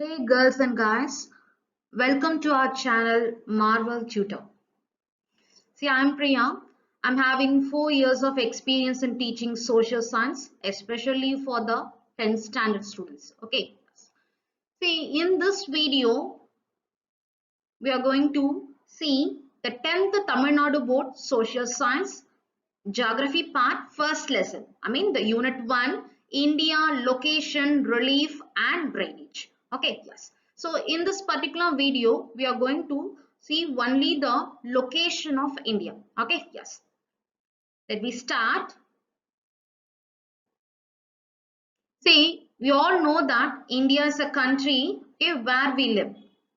Hey girls and guys, welcome to our channel Marvel Tutor. See, I'm Priya. I'm having 4 years of experience in teaching social science, especially for the 10th standard students. Okay. See, in this video, we are going to see the 10th Tamil Nadu Board Social Science Geography part first lesson. I mean the unit 1, India, location, relief and drainage. Okay, yes. So in this particular video, we are going to see only the location of India. Okay, yes. Let me start. See, we all know that India is a country, okay, where we live.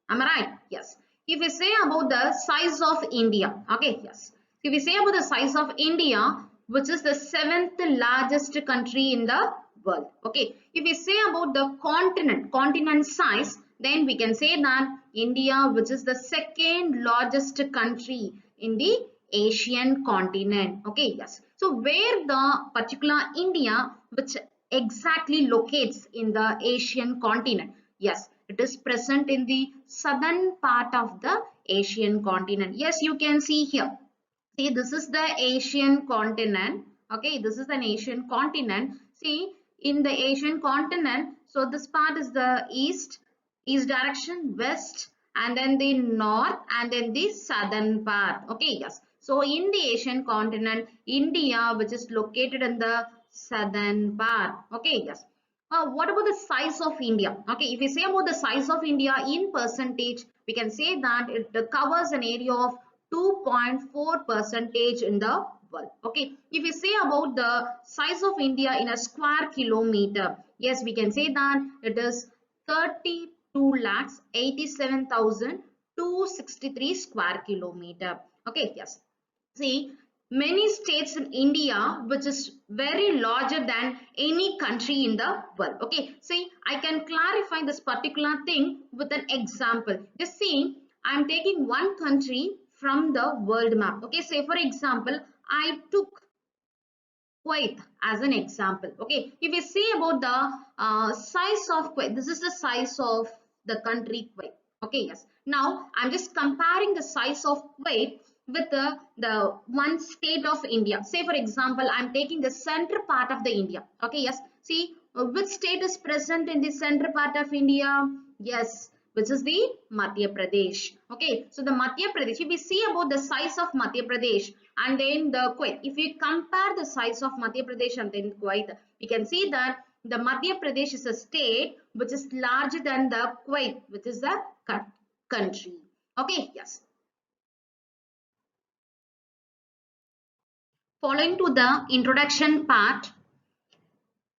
Am I right? Yes. If we say about the size of India, okay, yes. If we say about the size of India, which is the 7th largest country in the world, okay. If we say about the continent size, then we can say that India, which is the second largest country in the Asian continent, okay, yes. So where the particular India, which exactly locates in the Asian continent? Yes, it is present in the southern part of the Asian continent. Yes, you can see here. See, this is the Asian continent. Okay, this is an Asian continent. See, in the Asian continent, so this part is the east direction, west, and then the north, and then the southern part. Okay, yes. So in the Asian continent, India, which is located in the southern part. Okay, yes. What about the size of India? Okay, if we say about the size of India in percentage, we can say that it covers an area of 2.4 percentage in the world. Okay, if we say about the size of India in a square kilometer, yes, we can say that it is 32 lakhs 87,263 square kilometer. Okay, yes. See, many states in India, which is very larger than any country in the world. Okay, see, I can clarify this particular thing with an example. Just see, I'm taking one country from the world map. Okay, say for example, I took Kuwait as an example. Okay, if we see about the size of Kuwait, this is the size of the country Kuwait. Okay, yes. Now I'm just comparing the size of Kuwait with the one state of India. Say for example, I'm taking the center part of the India. Okay, yes. See, which state is present in the center part of India? Yes, which is the Madhya Pradesh. Okay, so the Madhya Pradesh, if we see about the size of Madhya Pradesh and then the Kuwait, if we compare the size of Madhya Pradesh and then Kuwait, we can see that the Madhya Pradesh is a state which is larger than the Kuwait, which is a country. Okay, yes. Following to the introduction part,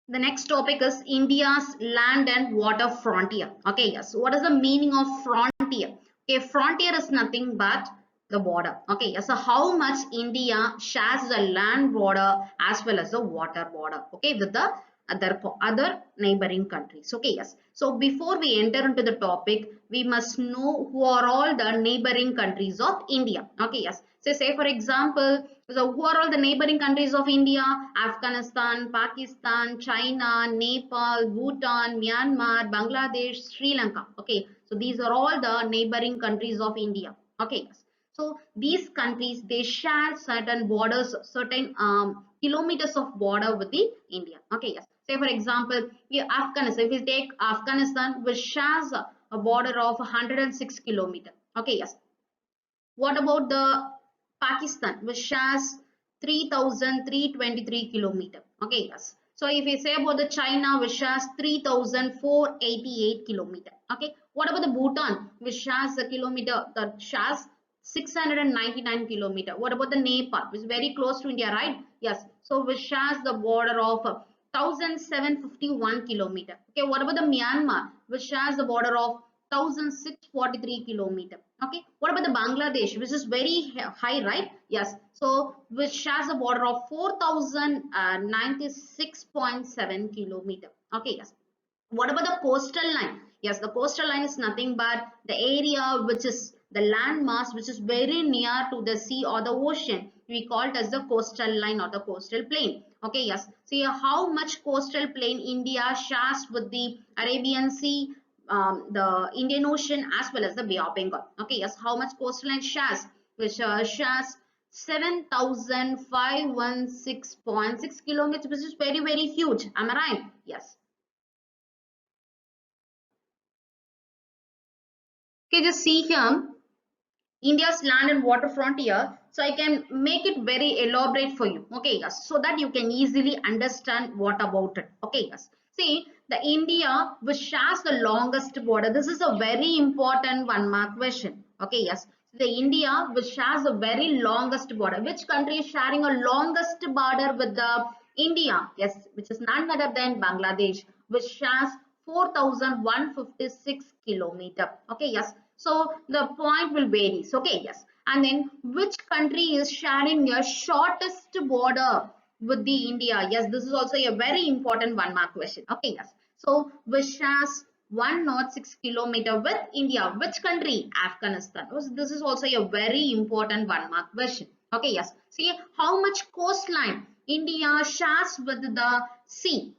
the next topic is India's land and water frontier. Okay, yes. What is the meaning of frontier? Okay, frontier is nothing but the border. Okay, yes. So how much India shares the land border as well as the water border? Okay, with the other neighboring countries. Okay, yes. So before we enter into the topic, we must know who are all the neighboring countries of India. Okay, yes. So say for example, so who are all the neighboring countries of India? Afghanistan, Pakistan, China, Nepal, Bhutan, Myanmar, Bangladesh, Sri Lanka. Okay, so these are all the neighboring countries of India. Okay, yes. So these countries, they share certain borders, certain kilometers of border with the India. Okay, yes. Say for example, Afghanistan. If we take Afghanistan, which shares a border of 106 kilometer. Okay, yes. What about the Pakistan, which shares 3,323 kilometer? Okay, yes. So if we say about the China, which shares 3,488 kilometer. Okay. What about the Bhutan, which shares a kilometer that shares 699 kilometer? What about the Nepal, which is very close to India, right? Yes. So which shares the border of 1,751 kilometer. Okay. What about the Myanmar, which shares the border of 1,643 kilometer. Okay, what about the Bangladesh, which is very high, right? Yes, so which shares a border of 4,096.7 kilometer. Okay, yes. What about the coastal line? Yes, the coastal line is nothing but the area which is the land mass which is very near to the sea or the ocean. We call it as the coastal line or the coastal plain. Okay, yes. See how much coastal plain India shares with the Arabian Sea. the Indian Ocean as well as the Bay of Bengal. Okay, yes, how much coastline shares? Which shares 7,516.6 kilometers, which is very, very huge. Am I right? Yes. Okay, just see here India's land and water frontier. So I can make it very elaborate for you. Okay, yes, so that you can easily understand what about it. Okay, yes. See, the India which shares the longest border. This is a very important one mark question. Okay, yes. The India which shares the very longest border. Which country is sharing a longest border with the India? Yes, which is none other than Bangladesh, which shares 4,156 kilometer. Okay, yes. So the point will vary. So, okay, yes. And then which country is sharing the shortest border with the India? Yes, this is also a very important one mark question. Okay, yes. So which shares 106 kilometer with India? Which country? Afghanistan. So this is also a very important one mark question. Okay, yes. See how much coastline India shares with the sea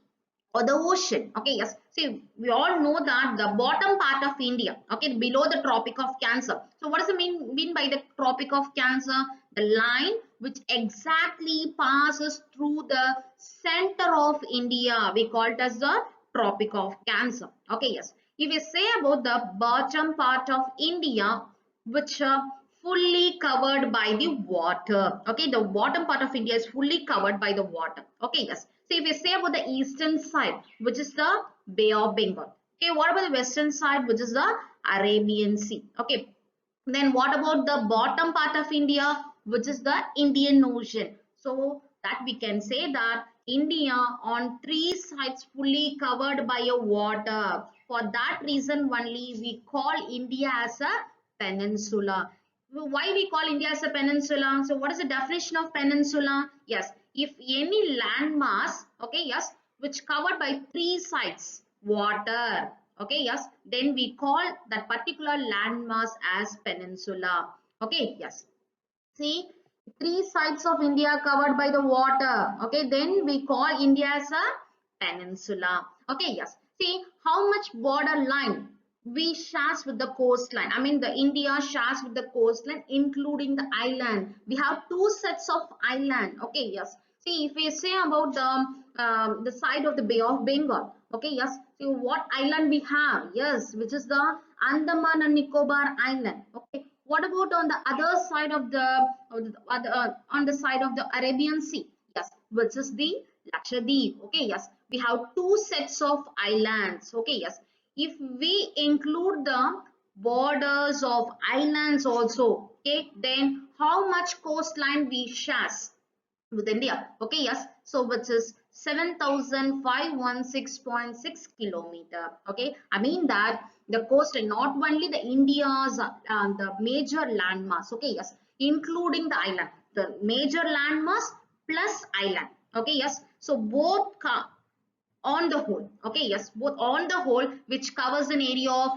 or the ocean. Okay, yes. See, we all know that the bottom part of India, okay, below the Tropic of Cancer. So what does it mean by the Tropic of Cancer? The line which exactly passes through the center of India, we call it as the Tropic of Cancer. Okay, yes. If we say about the bottom part of India, which are fully covered by the water. Okay, the bottom part of India is fully covered by the water. Okay, yes. So if we say about the eastern side, which is the Bay of Bengal. Okay, what about the western side, which is the Arabian Sea? Okay, then what about the bottom part of India, which is the Indian Ocean? So that we can say that India on three sides fully covered by a water. For that reason only we call India as a peninsula. Why we call India as a peninsula? So what is the definition of peninsula? Yes, if any landmass, okay, yes, which covered by three sides, water, okay, yes, then we call that particular landmass as peninsula. Okay, yes. See, three sides of India covered by the water. Okay, then we call India as a peninsula. Okay, yes. See how much border line we shares with the coastline. I mean, the India shares with the coastline, including the island. We have two sets of island. Okay, yes. See, if we say about the side of the Bay of Bengal. Okay, yes. See what island we have? Yes, which is the Andaman and Nicobar Island. Okay, what about on the other side of on the side of the Arabian Sea? Yes, which is the Lakshadweep. Okay, yes, we have two sets of islands. Okay, yes, if we include the borders of islands also, okay, then how much coastline we share with India? Okay, yes, so which is 7,516.6 kilometer. Okay, I mean that the coast and not only the India's the major landmass. Okay, yes, including the island, the major landmass plus island. Okay, yes, so both on the whole. Okay, yes, both on the whole, which covers an area of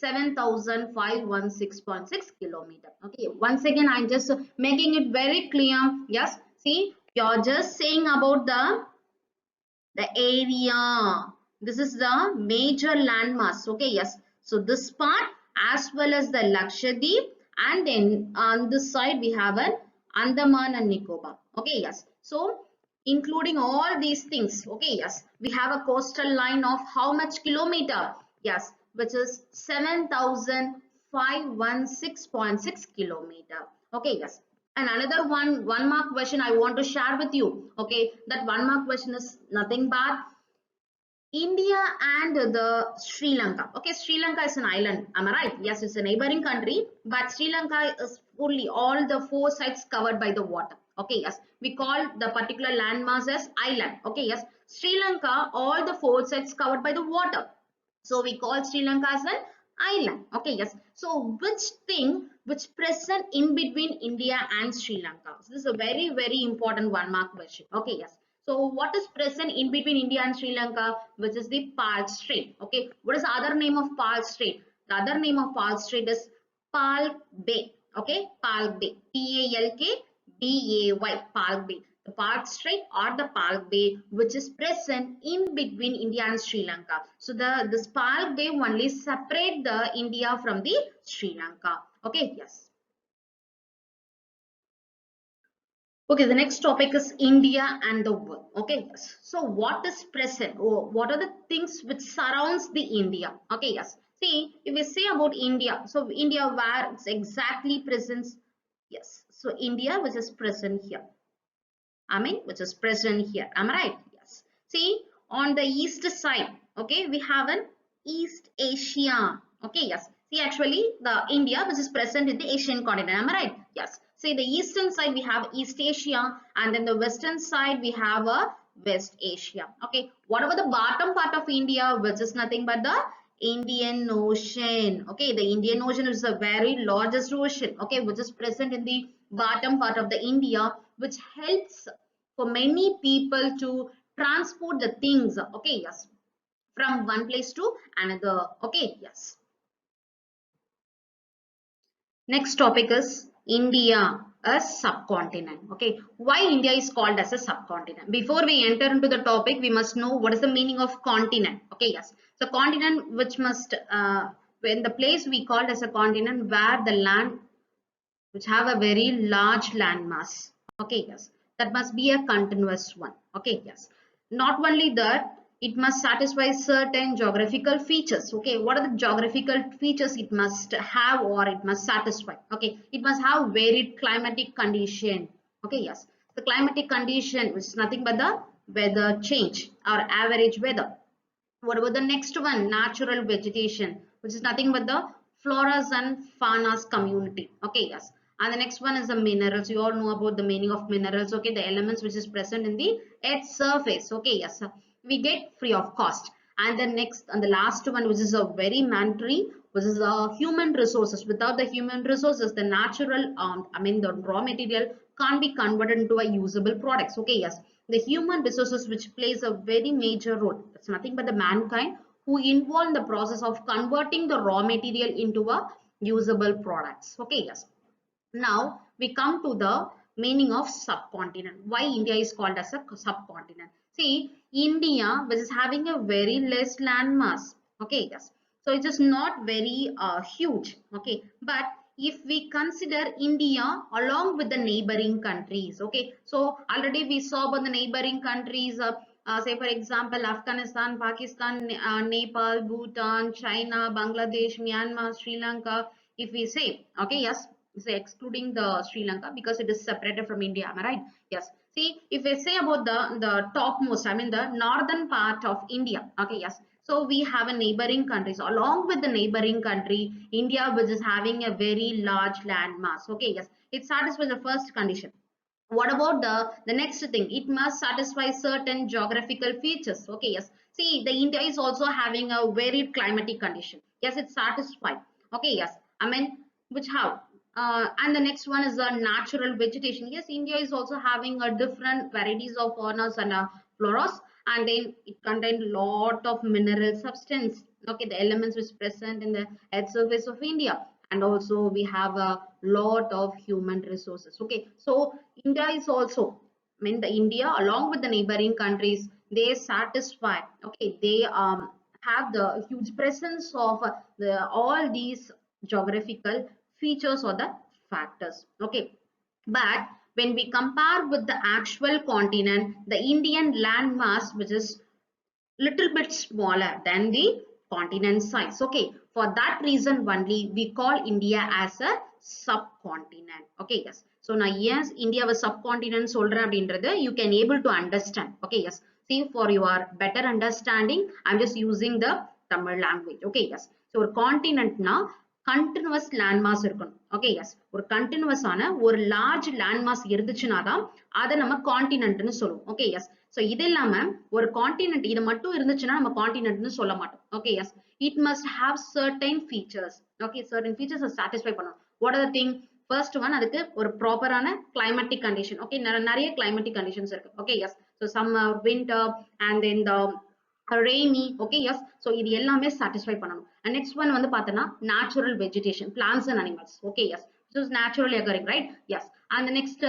7,516.6 kilometer. Okay, once again I'm just making it very clear. Yes, see, you're just saying about the area. This is the major landmass. Okay, yes, so this part as well as the Lakshadweep, and then on this side we have an Andaman and Nicobar. Okay, yes, so including all these things. Okay, yes, we have a coastal line of how much kilometer? Yes, which is 7,516.6 kilometer. Okay, yes. And another one mark question I want to share with you. Okay, that one mark question is nothing but India and the Sri Lanka. Okay, Sri Lanka is an island. Am I right? Yes, it's a neighboring country, but Sri Lanka is fully all the four sides covered by the water. Okay, yes, we call the particular landmass as island. Okay, yes, Sri Lanka, all the four sides covered by the water. So we call Sri Lanka as an island. Okay, yes. So which thing which present in between India and Sri Lanka? So this is a very, very important one mark question. Okay, yes. So what is present in between India and Sri Lanka, which is the Pal Strait? Okay, what is the other name of Pal Strait? The other name of Pal Strait is Palk Bay. Okay, Palk Bay. Palkday. Palk Bay. the Palk Strait or the Palk Bay, which is present in between India and Sri Lanka. So this Palk Bay only separate the India from the Sri Lanka. Okay, yes. Okay, the next topic is India and the world. Okay, yes. So what is present? Or what are the things which surrounds the India? Okay, yes. See, if we say about India, so India where it's exactly present. Yes. So India which is present here. I mean, which is present here. Am I right? Yes. See, on the east side, okay, we have an East Asia. Okay, yes. See, actually, the India which is present in the Asian continent. Am I right? Yes. See, the eastern side we have East Asia, and then the western side we have a West Asia. Okay. What about the bottom part of India, which is nothing but the Indian Ocean. Okay, the Indian Ocean is the very largest ocean. Okay, which is present in the bottom part of the India, which helps for many people to transport the things. Okay, yes, from one place to another. Okay, yes. Next topic is India, a subcontinent. Okay, why India is called as a subcontinent? Before we enter into the topic, we must know what is the meaning of continent. Okay, yes. So continent, which must when the place we called as a continent where the land which have a very large land mass. Okay, yes. That must be a continuous one. Okay, yes. Not only that, it must satisfy certain geographical features. Okay, what are the geographical features it must have or it must satisfy? Okay, it must have varied climatic condition. Okay, yes. The climatic condition is nothing but the weather change or average weather. What about the next one? Natural vegetation, which is nothing but the floras and faunas community. Okay, yes. And the next one is the minerals. You all know about the meaning of minerals. Okay, the elements which is present in the earth's surface. Okay, yes. We get free of cost. And the next and the last one, which is a very mandatory, which is human resources. Without the human resources, the natural, the raw material can't be converted into a usable products. Okay, yes. The human resources which plays a very major role. It's nothing but the mankind who involved in the process of converting the raw material into a usable products. Okay, yes. Now we come to the meaning of subcontinent. Why India is called as a subcontinent? See, India, which is having a very less land mass. Okay, yes. So it is not very huge. Okay, but if we consider India along with the neighboring countries, okay, so already we saw about the neighboring countries, say for example, Afghanistan, Pakistan, Nepal, Bhutan, China, Bangladesh, Myanmar, Sri Lanka. If we say, okay, yes, say excluding the Sri Lanka because it is separated from India, am I right? Yes. See, if we say about the topmost, I mean the northern part of India, okay, yes. So we have a neighboring countries. Along with the neighboring country, India, which is having a very large land mass. Okay, yes, it satisfies the first condition. What about the next thing? It must satisfy certain geographical features. Okay, yes. See, the India is also having a very climatic condition. Yes, it's satisfied. Okay, yes. I mean, which how? And the next one is a natural vegetation. Yes, India is also having a different varieties of faunas and floras, and then it contains lot of mineral substance. Okay, the elements which present in the earth surface of India, and also we have a lot of human resources. Okay, so India is also, I mean the India along with the neighboring countries, they satisfy, okay, they have the huge presence of the all these geographical features or the factors. Okay, but when we compare with the actual continent, the Indian land mass, which is little bit smaller than the continent size. Okay, for that reason only we call India as a subcontinent. Okay, yes. So now yes, India was subcontinent சொல்றேன் அப்படின்றது you can able to understand. Okay, yes. See, for your better understanding, I'm just using the Tamil language. Okay, yes. So ஒரு continentனா continuous landmass இருக்கணும். Okay, yes. ஒரு continuous ஆன ஒரு large landmass இருந்துச்சுன்னா தான் அதை நம்ம continentனு சொல்லுவோம். Okay, yes. So இது இல்லாம ஒரு கான்டினென்ட் இது மட்டும் இருந்துச்சுன்னா நம்ம கான்டினென்ட்னு சொல்ல மாட்டோம். Okay, yes, it must have certain features. Okay, certain features satisfy பண்ணணும். What are the thing? First one, அதுக்கு ஒரு ப்ராப்பரான கிளைமேட்டிக் கண்டிஷன். ஓகே, நிறைய கிளைமேட்டிக் கண்டிஷன்ஸ் இருக்கு. Okay, yes. So summer, winter and then the rainy. Okay, yes. So இது எல்லாமே satisfy பண்ணணும். And next one வந்து பார்த்தோன்னா natural vegetation, plants and animals. Okay, yes. This is naturally occurring, right? Yes. And the next,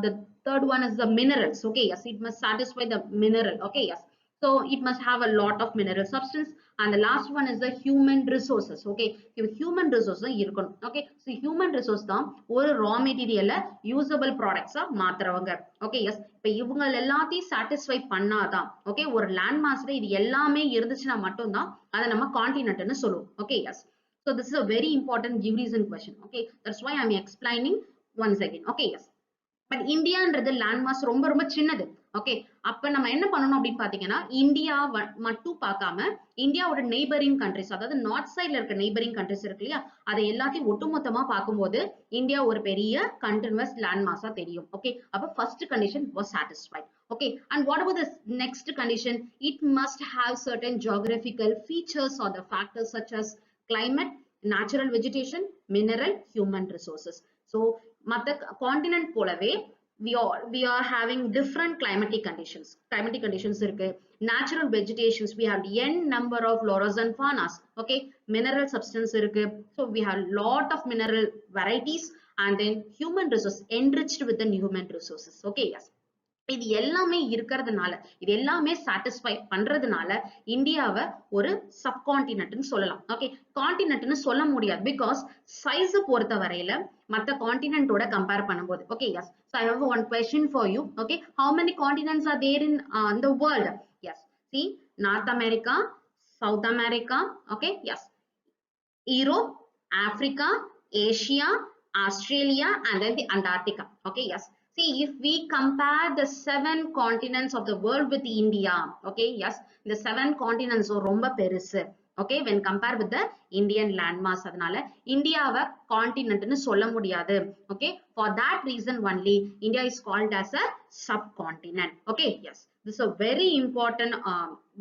the Third one is the minerals. Okay, yes, it must satisfy the mineral. Okay, yes, so it must have a lot of mineral substance. And the last one is the human resources. Okay, human resources இருக்கணும். Okay, so human resource தான் ஒரு raw material usable products மாத்துறவங்க. Okay, yes, இப்போ இவங்க எல்லாத்தையும் satisfy பண்ணாதான் okay ஒரு land massல இது எல்லாமே இருந்துச்சுன்னா மட்டும்தான் அதை நம்ம continent ன்னு சொல்லுவோம். Okay, yes, so this is a very important give reason question. Okay, that's why I'm explaining once again. Okay, yes, but இந்தியான்றது லேண்ட் மாஸ் ரொம்ப ரொம்ப சின்னது. ஓகே, அப்ப நம்ம என்ன பண்ணணும் அப்படின்னு பாத்தீங்கன்னா இந்தியா மட்டும் பார்க்காம இந்தியாவோட நெய்பரிங் கண்ட்ரிஸ், அதாவது நார்த் சைட்ல இருக்க நெய்பரிங் கண்ட்ரிஸ் இருக்கு இல்லையா, அதை எல்லாத்தையும் ஒட்டுமொத்தமா பார்க்கும்போது இந்தியா ஒரு பெரிய கண்டினியூஸ் லேண்ட் மாஸா தெரியும். ஓகே, அப்ப first condition was satisfied. Okay, and what about the next condition? It must have certain geographical features or the factors such as climate, natural vegetation, mineral, human resources. So மத்த continent போலவே we are having different climatic conditions இருக்கு. Natural vegetations, we have n number of floras and faunas. Okay, mineral substance இருக்கு. So we have lot of mineral varieties, and then human resources enriched with the human resources. Okay, yes, இது எல்லாமே இருக்கிறதுனால, இது எல்லாமே satisfy பண்றதுனால இந்தியாவை ஒரு சப்கான்டினென்ட்னு சொல்லலாம். ஓகே, கான்டினென்ட்னு சொல்ல முடியாது பிகாஸ் சைஸ் பொறுத்த வரையில மத்த கான்டினென்ட்டோட கம்பேர் பண்ணும்போது. Okay, yes, so I have one question for you. Okay, how many continents are there in the world? Yes, see, North America, South America, okay, yes, Europe, Africa, Asia, Australia, and then the Antarctica. Okay, yes, see, if we compare the 7 continents of the world with India, okay, yes, the 7 continents are ரொம்ப பெருசு. Okay, when compared with the Indian landmass, அதனால இந்தியாவை continent னு சொல்ல முடியாது. Okay, for that reason only India is called as a subcontinent. Okay, yes, this is a very important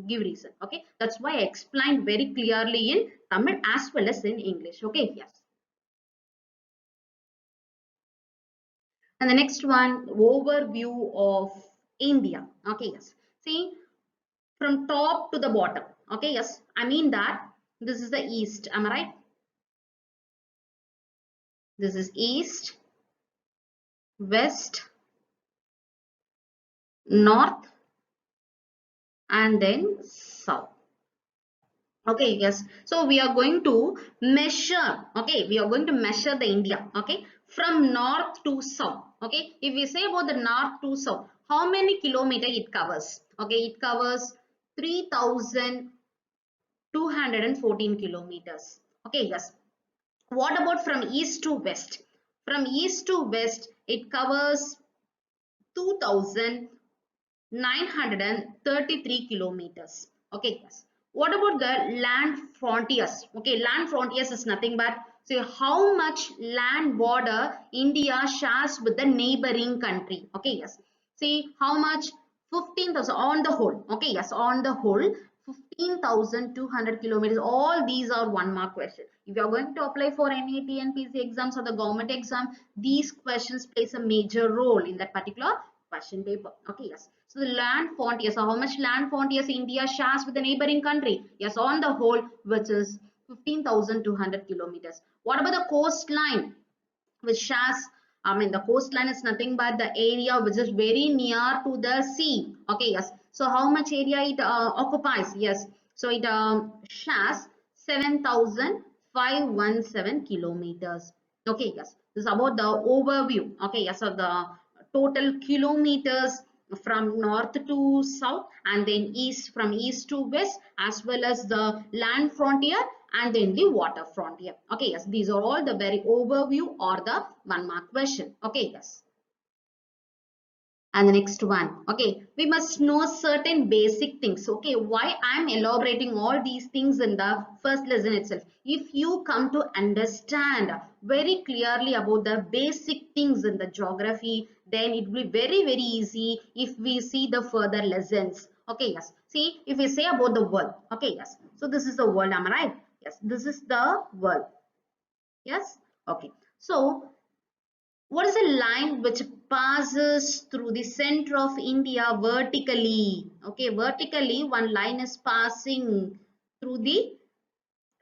give reason. Okay, that's why I explained very clearly in Tamil as well as in English. Okay, yes. And the next one, overview of India. Okay, yes, see, from top to the bottom. Okay, yes, I mean that this is the east, am I right? This is east, west, north, and then south. Okay, yes, so we are going to measure. Okay, we are going to measure the India. Okay, from north to south. Okay, if we say about the north to south, how many kilometer it covers? Okay, it covers 3,214 kilometers. Okay, yes, what about from east to west? From east to west it covers 2,933 kilometers. Okay, yes, what about the land frontiers? Okay, land frontiers is nothing but so how much land border India shares with the neighboring country. Okay, yes, see how much? 15,000 on the whole. Okay, yes, on the whole 15,200 kilometers. All these are 1 mark question. If you are going to apply for any TNPSC exams or the government exam, these questions plays a major role in that particular question paper. Okay, yes, so the land frontiers, so how much land frontiers India shares with the neighboring country? Yes, on the whole, which is 15,200 kilometers. What about the coastline, which shares, I mean the coastline is nothing but the area which is very near to the sea. Okay, yes, so how much area it occupies? Yes, so it shares 7,517 kilometers. Okay, yes, this is about the overview. Okay, yes, of the total kilometers from north to south, and then east, from east to west, as well as the land frontier and then the water frontier. Okay, yes, these are all the very overview or the 1 mark question. Okay, yes. And the next one, okay, we must know certain basic things. Okay, why I'm elaborating all these things in the first lesson itself? If you come to understand very clearly about the basic things in the geography, then it will be very very easy if we see the further lessons. Okay, yes, see, if we say about the world. Okay, yes, so this is the world, am I right? Yes, this is the world. Yes, okay, so what is a line which passes through the center of India vertically? Okay, vertically one line is passing through the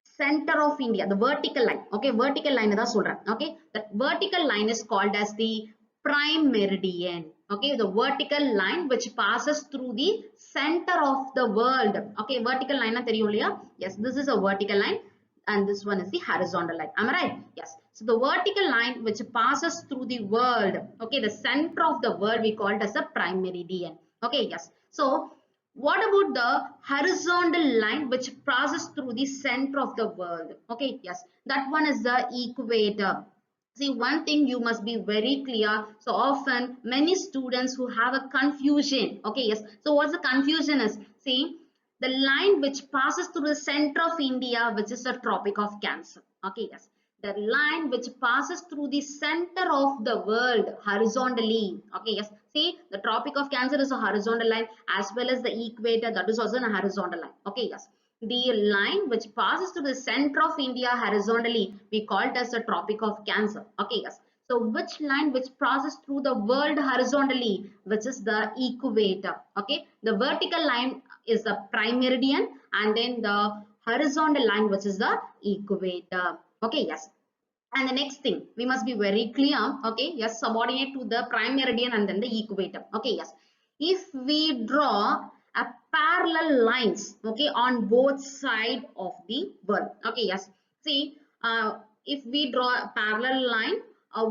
center of India, the vertical line. Okay, vertical line da solran. Okay, that vertical line is called as the prime meridian. Okay, the vertical line which passes through the center of the world. Okay, vertical line na theriyum illaya? Yes, this is a vertical line and this one is the horizontal line. Am I right? Yes. So the vertical line which passes through the world, okay, the center of the world, we call it as a prime meridian. Okay, yes. So what about the horizontal line which passes through the center of the world? Okay, yes, that one is the equator. See, one thing you must be very clear. So often many students who have a confusion. Okay, yes. So what's the confusion is? See, the line which passes through the center of India, which is the Tropic of Cancer. Okay, yes. The line which passes through the center of the world horizontally. Okay, yes. See, the Tropic of Cancer is a horizontal line as well as the equator, that is also a horizontal line. Okay, yes. The line which passes through the center of India horizontally, we call it as the Tropic of Cancer. Okay, yes. So which line which passes through the world horizontally, which is the equator. Okay, the vertical line is the prime meridian and then the horizontal line which is the equator. Okay, yes. And the next thing, we must be very clear. Okay, yes, subordinate to the prime meridian and then the equator. Okay, yes. If we draw a parallel lines, okay, on both sides of the world. Okay, yes. See, if we draw a parallel line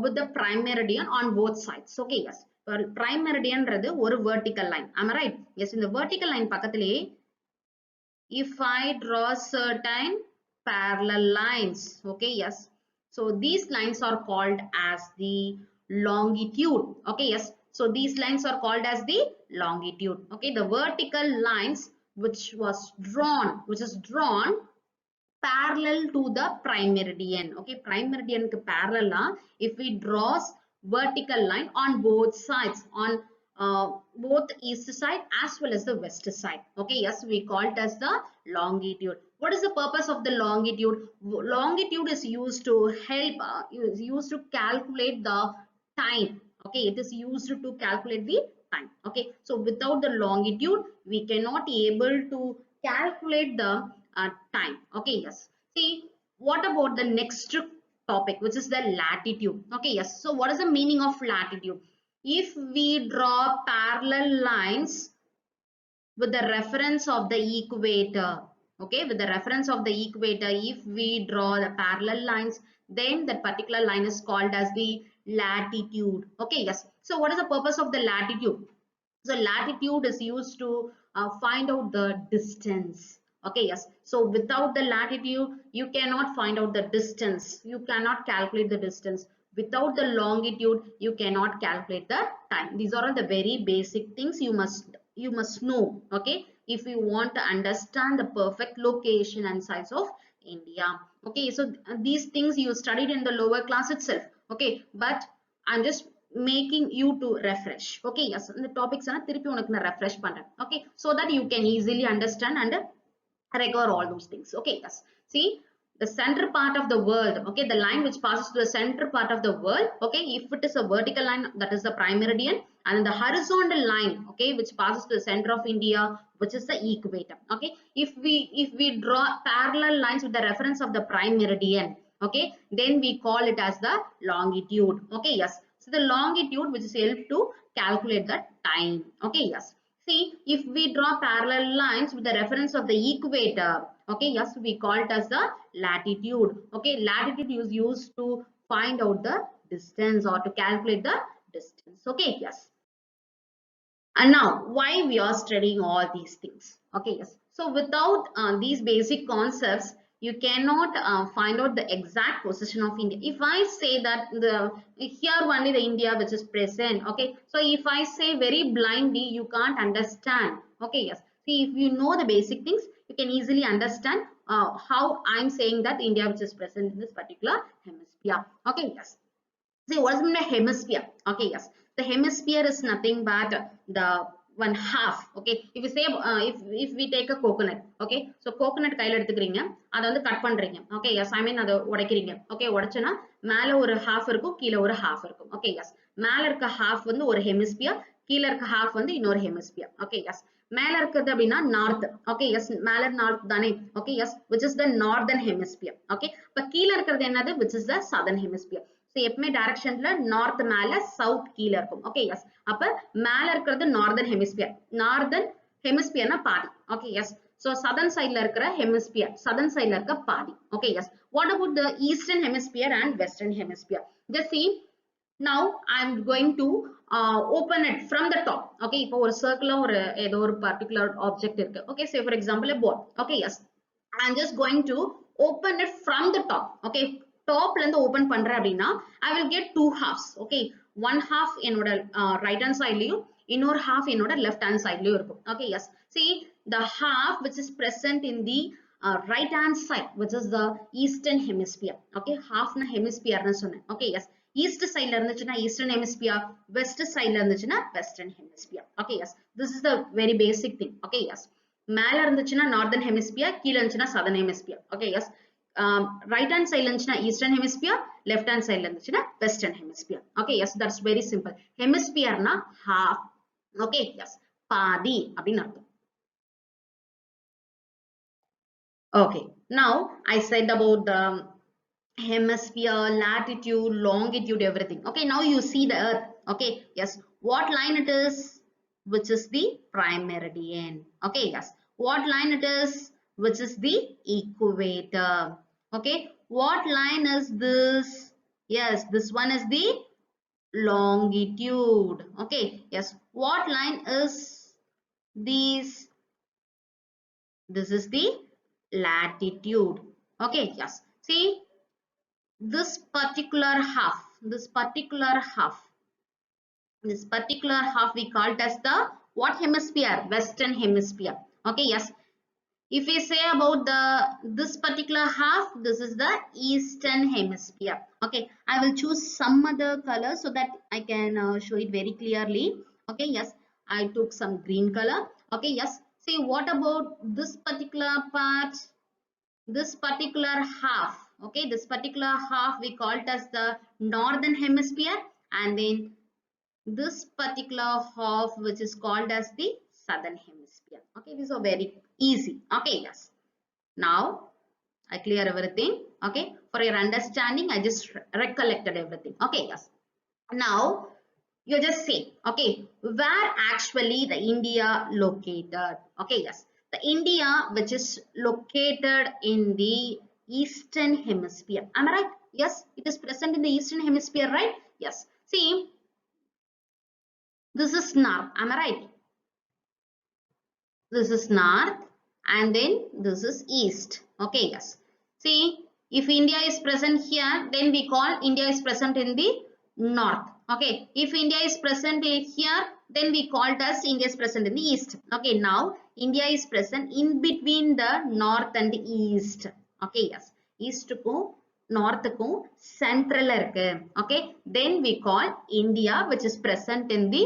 with the prime meridian on both sides. Okay, yes. Prime meridian is a vertical line. Am I right? Yes, in the vertical line, if I draw certain parallel lines, okay, yes. So these lines are called as the longitude. Okay, yes. So these lines are called as the longitude. Okay, the vertical lines which is drawn parallel to the prime meridian. Okay, prime meridian parallel. If we draw vertical line on both sides, on both east side as well as the west side. Okay, yes, we call it as the longitude. What is the purpose of the longitude? Longitude is used to help, is used to calculate the time. Okay, it is used to calculate the time. Okay, so without the longitude, we cannot able to calculate the time. Okay, yes. See, what about the next topic, which is the latitude? Okay, yes. So what is the meaning of latitude? If we draw parallel lines with the reference of the equator, okay, with the reference of the equator, if we draw the parallel lines, then that particular line is called as the latitude. Okay, yes. So what is the purpose of the latitude? So latitude is used to find out the distance. Okay, yes. So without the latitude, you cannot find out the distance. You cannot calculate the distance. Without the longitude, you cannot calculate the time. These are all the very basic things you must know. Okay, if you want to understand the perfect location and size of India. Okay, so these things you studied in the lower class itself. Okay, but I'm just making you to refresh. Okay, yes, the topics are திருப்பி உனக்கு நான் refresh பண்றேன். Okay, so that you can easily understand and recover all those things. Okay, yes. See, the center part of the world, okay, the line which passes to the center part of the world, okay, if it is a vertical line, that is the prime meridian, and the horizontal line, okay, which passes to the center of India, which is the equator. Okay, if we draw parallel lines with the reference of the prime meridian, okay, then we call it as the longitude. Okay, yes. So the longitude which is help to calculate the time. Okay, yes. See, if we draw parallel lines with the reference of the equator, okay, yes, we call it as the latitude. Okay, latitude is used to find out the distance or to calculate the distance. Okay, yes. And now, why we are studying all these things? Okay, yes. So without these basic concepts, you cannot find out the exact position of India. If I say that here only the India which is present, okay. So if I say very blindly, you can't understand. Okay, yes. See, if you know the basic things, you can easily understand how I'm saying that India which is present in this particular hemisphere. Okay, yes. See, what is mean by hemisphere? Okay, yes. The hemisphere is nothing but the one half. Okay, if you say if we take a coconut, okay, so coconut கையில எடுத்துக்கிறீங்க, அதை வந்து cut பண்றீங்க. Okay, yes, I mean அதை உடைக்கிறீங்க. Okay, உடைச்சனா மேல ஒரு half இருக்கும், கீழ ஒரு half இருக்கும். Okay, yes. மேல இருக்க half வந்து ஒரு hemisphere, கீழ இருக்க half வந்து இன்னொரு hemisphere. Okay, yes. மேல இருக்குது அப்படின்னா north. Okay, yes, மேல north தானே. Okay, yes, which is the northern hemisphere. Okay, இப்ப கீழ இருக்கிறது என்னது, which is the southern hemisphere. எப்பவுமே டைரக்ஷன்ல நார்த் மேல சவுத் கீழ இருக்கும். Okay yes. அப்ப மேல இருக்கிறது நார்தர்ன் ஹெமிஸ்பியர். நார்தர்ன் ஹெமிஸ்பியர்னா பாதி. Okay yes. So southern sideல இருக்கிற hemisphere, southern sideல இருக்க பாதி. Okay, yes. What about the eastern hemisphere and western hemisphere? Just see, now I am going to open it from the top. Okay, இப்போ ஒரு circle ஒரு ஏதோ ஒரு particular object இருக்கு. Okay, say for example a ball. Okay, yes. I am just going to open it from the top. Okay, topல இருந்து open பண்றேன் அப்படின்னா I will get two halves. Okay, one half என்னோட right hand sideலயும் இன்னொரு half என்னோட left hand sideலயும் இருக்கும். Okay, yes. See, the half which is present in the right hand side, which is the eastern hemisphere. Okay, half na hemisphere na சொன்னேன். Okay, yes. East side la irundhuchuna eastern hemisphere, west side la irundhuchuna western hemisphere. Okay, yes. This is the very basic thing. Okay, yes. மேல இருந்துச்சுன்னா northern hemisphere, கீழ இருந்துச்சுன்னா southern hemisphere. Okay, yes. Right hand side இருந்துச்சுன்னா eastern hemisphere, left hand side இருந்துச்சுன்னா western hemisphere. Okay, yes. That's very simple. Hemisphere na half. Okay, yes. பாதி அப்படின்னு அர்த்தம். Okay, now I said about the hemisphere, latitude, longitude, everything. Okay, now you see the earth. Okay, yes. What line it is? Which is the prime meridian. Okay, yes. What line it is? Which is the equator. Okay, what line is this? Yes, this one is the longitude. Okay, yes. What line is this? This is the latitude. Okay, yes. See, this particular half we call it as the what hemisphere? Western hemisphere. Okay, yes. If we say about this particular half, this is the eastern hemisphere. Okay, I will choose some other color so that I can show it very clearly. Okay, yes. I took some green color. Okay, yes. See, what about this particular part? This particular half. Okay, this particular half we call it as the northern hemisphere, and then this particular half which is called as the southern hemisphere. Okay, these are very easy. Okay, yes. Now I clear everything. Okay, for your understanding I just recollected everything. Okay, yes. Now you just say, okay, where actually the India located? Okay, yes. The India which is located in the eastern hemisphere. Am I right? Yes, it is present in the eastern hemisphere, right? Yes. See, this is north. Am I right? This is north and then this is east. Okay, yes. See, if India is present here, then we call India is present in the north. Okay, if India is present here, then we call it as India is present in the east. Okay, now India is present in between the north and the east. Okay, yes. East ko north ko central irukku. Okay, then we call India which is present in the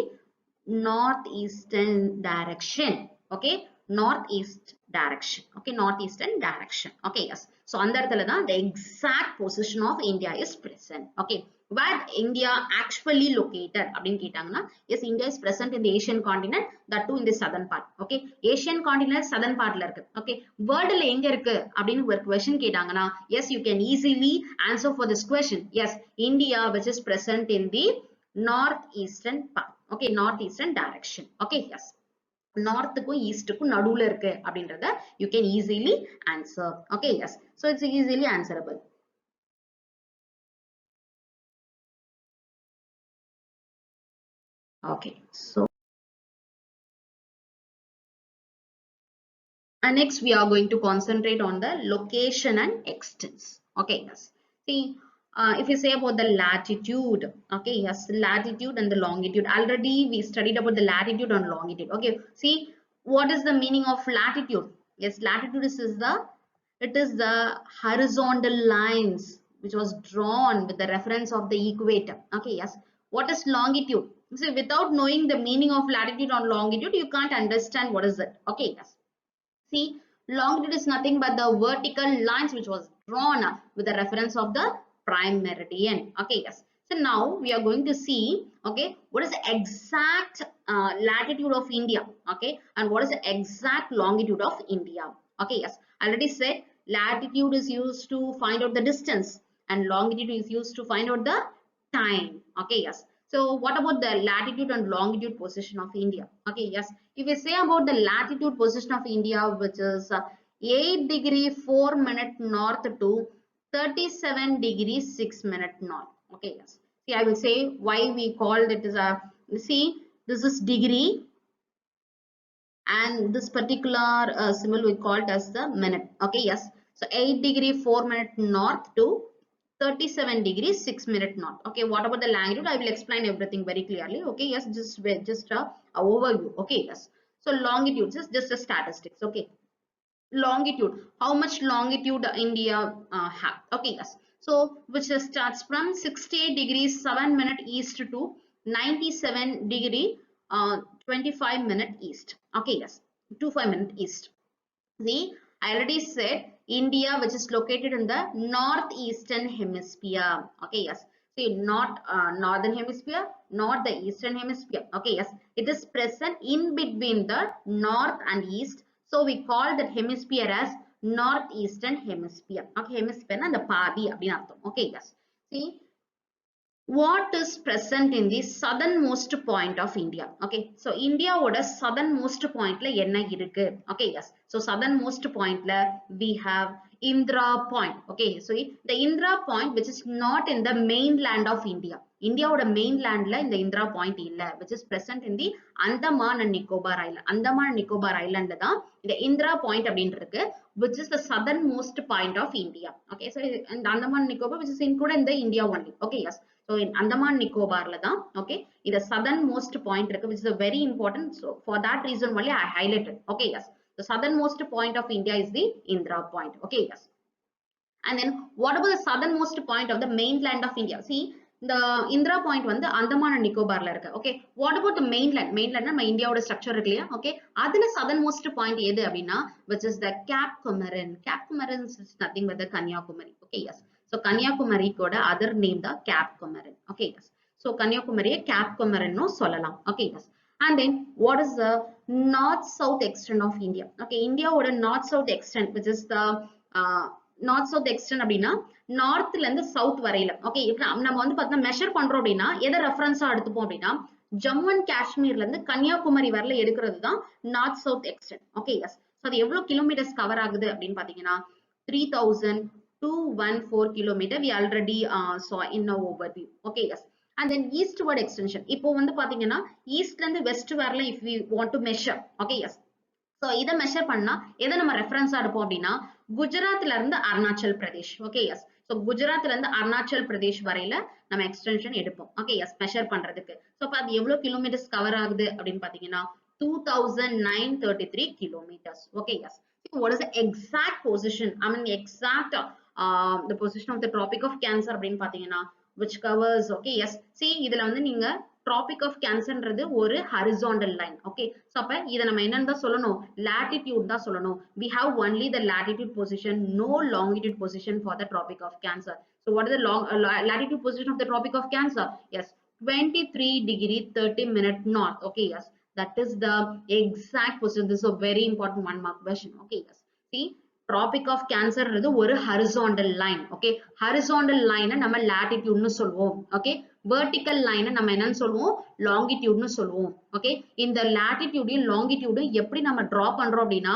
northeastern direction. Okay, northeast direction. Okay, northeastern direction. Okay, yes. So அந்த இடத்துல தான் the exact position of India is present. Okay, where India actually located அப்படின்னு கேட்டாங்கன்னா, yes, India is present in the Asian continent, that too in the southern part. Okay, Asian continent southern partல இருக்கு. Okay, worldல எங்க இருக்கு அப்படின்னு ஒரு question கேட்டாங்கன்னா, yes, you can easily answer for this question. Yes, India which is present in the northeastern part. Okay, northeastern direction. Okay, yes. North க்கும் east க்கும் நடுவுல இருக்கு அப்படின்றத you can easily answer. Okay, yes. So it's easily answerable. Okay, so next we are going to concentrate on the location and extents. Okay, yes. See, if you say about the latitude, okay, yes, latitude and the longitude. Already we studied about the latitude and longitude. Okay, see, what is the meaning of latitude? Yes, latitude is the horizontal lines which was drawn with the reference of the equator. Okay, yes. What is longitude? See, without knowing the meaning of latitude and longitude, you can't understand what is it. Okay, yes. See, longitude is nothing but the vertical lines which was drawn with the reference of the prime meridian. Okay, yes. So now we are going to see, okay, what is the exact latitude of India, okay, and what is the exact longitude of India. Okay, yes. I already said latitude is used to find out the distance and longitude is used to find out the time. Okay, yes. So what about the latitude and longitude position of India? Okay, yes. If we say about the latitude position of India, which is 8 degree 4 minute north to 37 degree 6 minute north. Okay, yes. See, I will say why we called it as a, see, this is degree, and this particular symbol we call it as the minute. Okay, yes. So 8 degree 4 minute north to 37 degrees 6 minute north. Okay, what about the longitude? I will explain everything very clearly. Okay, yes, just a overview. Okay, yes. So longitude is just a statistics. Okay, longitude, how much longitude India have? Okay, yes. So which starts from 68 degrees 7 minute east to 97 degree 25 minute east. Okay, yes, 25 minute east. See, I already said India, which is located in the northeastern hemisphere. Okay, yes. See, not northern hemisphere, not the eastern hemisphere. Okay, yes. It is present in between the north and east. So we call that hemisphere as northeastern hemisphere. Okay, hemisphere and the பாதி அப்படின்னு அர்த்தம். Okay, yes. See, what is present in the southernmost point of India? Okay, so India would a southernmost point la enna irukku? Okay, yes. So southernmost point la we have Indra Point. Okay, so the Indra Point, which is not in the mainland of India. India would a mainland la in the Indra Point illa, which is present in the Andaman and Nicobar Island. Andaman and Nicobar Island da the Indra Point அப்படினு இருக்கு, which is the southernmost point of India. Okay, so in Andaman and Nicobar, which is included in the India only. Okay, yes. So in Andaman Nicobar la da, okay, இது southernmost point இருக்கு, which is a very important. So for that reason only I highlighted. Okay, yes. The southernmost point of India is the Indra Point. Okay, yes. And then what about the southernmost point of the mainland of India? See, the Indra Point வந்து Andaman and Nicobar la இருக்கு. Okay, what about the mainland? Mainland நம்ம இந்தியாவோட structure இருக்கு இல்லையா? Okay, அதுல southernmost point எது அப்படின்னா, which is the Cap Comorin. Cap Comorin is nothing but the Kanyakumari. Okay, yes. So Kanyakumari கோட other name the Cap Comorin. Okay, yes. So Kanyakumari Cap Comorin no சொல்லலாம். Okay, yes. And then what is the north south extent of India? Okay, India would a north south extent, which is the north south extent அப்படின்னா நார்த்ல இருந்து south வரையில. Okay, இப்போ நம்ம வந்து பார்த்தா measure பண்றோம் அப்படின்னா எதை ரெஃபரன்ஸா எடுத்துப்போம் அப்படின்னா ஜம்மு அண்ட் காஷ்மீர்ல இருந்து கன்னியாகுமரி வரல எடுக்கிறது தான் north south extent. Okay, yes. So அது எவ்வளவு கிலோமீட்டர்ஸ் கவர் ஆகுது அப்படின்னு பாத்தீங்கன்னா 3214 kilometre we already saw in our overview. Okay, yes. And then eastward extension, இப்போ வந்து பாத்தீங்கன்னா ஈஸ்ட்ல இருந்து வெஸ்ட் வரல if we want to measure. Okay, yes. So இதை மெஷர் பண்ணா எதை நம்ம ரெஃபரன்ஸா எடுப்போம் அப்படின்னா குஜராத்ல இருந்து Arunachal Pradesh. Okay, yes. So குஜராத்ல இருந்து அருணாச்சல் பிரதேஷ் வரையில நம்ம எக்ஸ்டென்ஷன் எடுப்போம். ஓகே, எஸ், மெஷர் பண்றதுக்கு. ஸோ அப்ப அது எவ்வளவு கிலோமீட்டர்ஸ் கவர் ஆகுது அப்படின்னு பாத்தீங்கன்னா 2933 kilometers. Okay, yes. So what is the exact position? I mean exact the position of the Tropic of Cancer அப்படின்னு பாத்தீங்கன்னா which covers, okay, yes. See, இதுல வந்து நீங்க Tropic of Cancer ன்றது ஒரு horizontal line. Okay, so அப்ப இத நம்ம என்னன்னு தான் சொல்லணும், latitude தான் சொல்லணும். We have only the latitude position, no longitude position for the Tropic of Cancer. So what is the latitude position of the Tropic of Cancer? Yes, 23 degree 30 minute north. Okay, yes, that is the exact position. This is a very important one mark question. Okay, yes. See, Tropic of Cancer is ஒரு horizontal line. Okay, horizontal line நம்ம latitude னு சொல்வோம். Okay, vertical line நம்ம என்னன்னு சொல்வோம், longitude னு சொல்வோம். Okay, இந்த latitude longitude எப்படி நம்ம draw பண்றோம் அப்படின்னா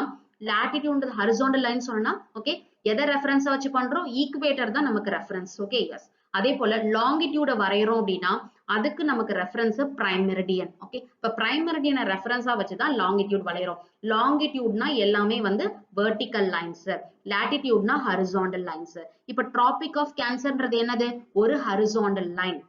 latitude horizontal line சொன்னா, okay, எதை ரெஃபரன்ஸா வச்சு பண்றோம், ஈக்குவேட்டர் தான் நமக்கு ரெஃபரன்ஸ். Okay, S. அதே போல லாங்கிடியூட வரையறோம் அப்படின்னா அதுக்கு நமக்கு ரெஃபரன்ஸ் பிரைம் மெரிடியன். ஓகே, இப்ப பிரைம் மெரிடியனை ரெஃபரன்ஸா வச்சுதான் லாங்கிடியூட் வரையறோம். லாங்கிடியூட்னா எல்லாமே வந்து வெர்டிக்கல் லைன்ஸ், லாட்டிடியூட்னா ஹரிசாண்டல் லைன்ஸ். இப்ப டிராபிக் ஆஃப் கேன்சர்ன்றது என்னது, ஒரு horizontal line.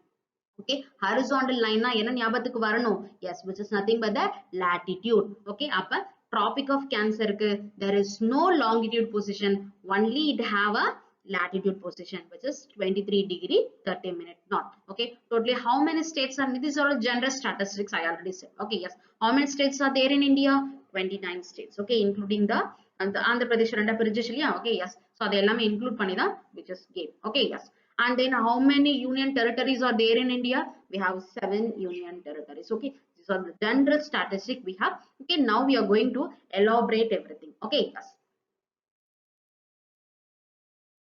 Okay, horizontal line na என்ன ஞாபகத்துக்கு வரணும், yes, which is nothing but the latitude. Okay, அப்ப Tropic of Cancer க்கு there is no longitude position, only it have a latitude position, which is 23 degree 30 minute north. Okay, totally how many states are, these are general statistics I already said. Okay, yes, how many states are there in India? 29 states. Okay, including the Andhra Pradesh ரெண்டா பிரிஞ்சிச்சு இல்லையா? Okay, yes, so அது எல்லாமே include பண்ணி தான் we just gave. Okay, yes. And then how many union territories are there in India? We have 7 union territories. Okay, these are the general statistics we have. Okay, now we are going to elaborate everything. Okay, yes.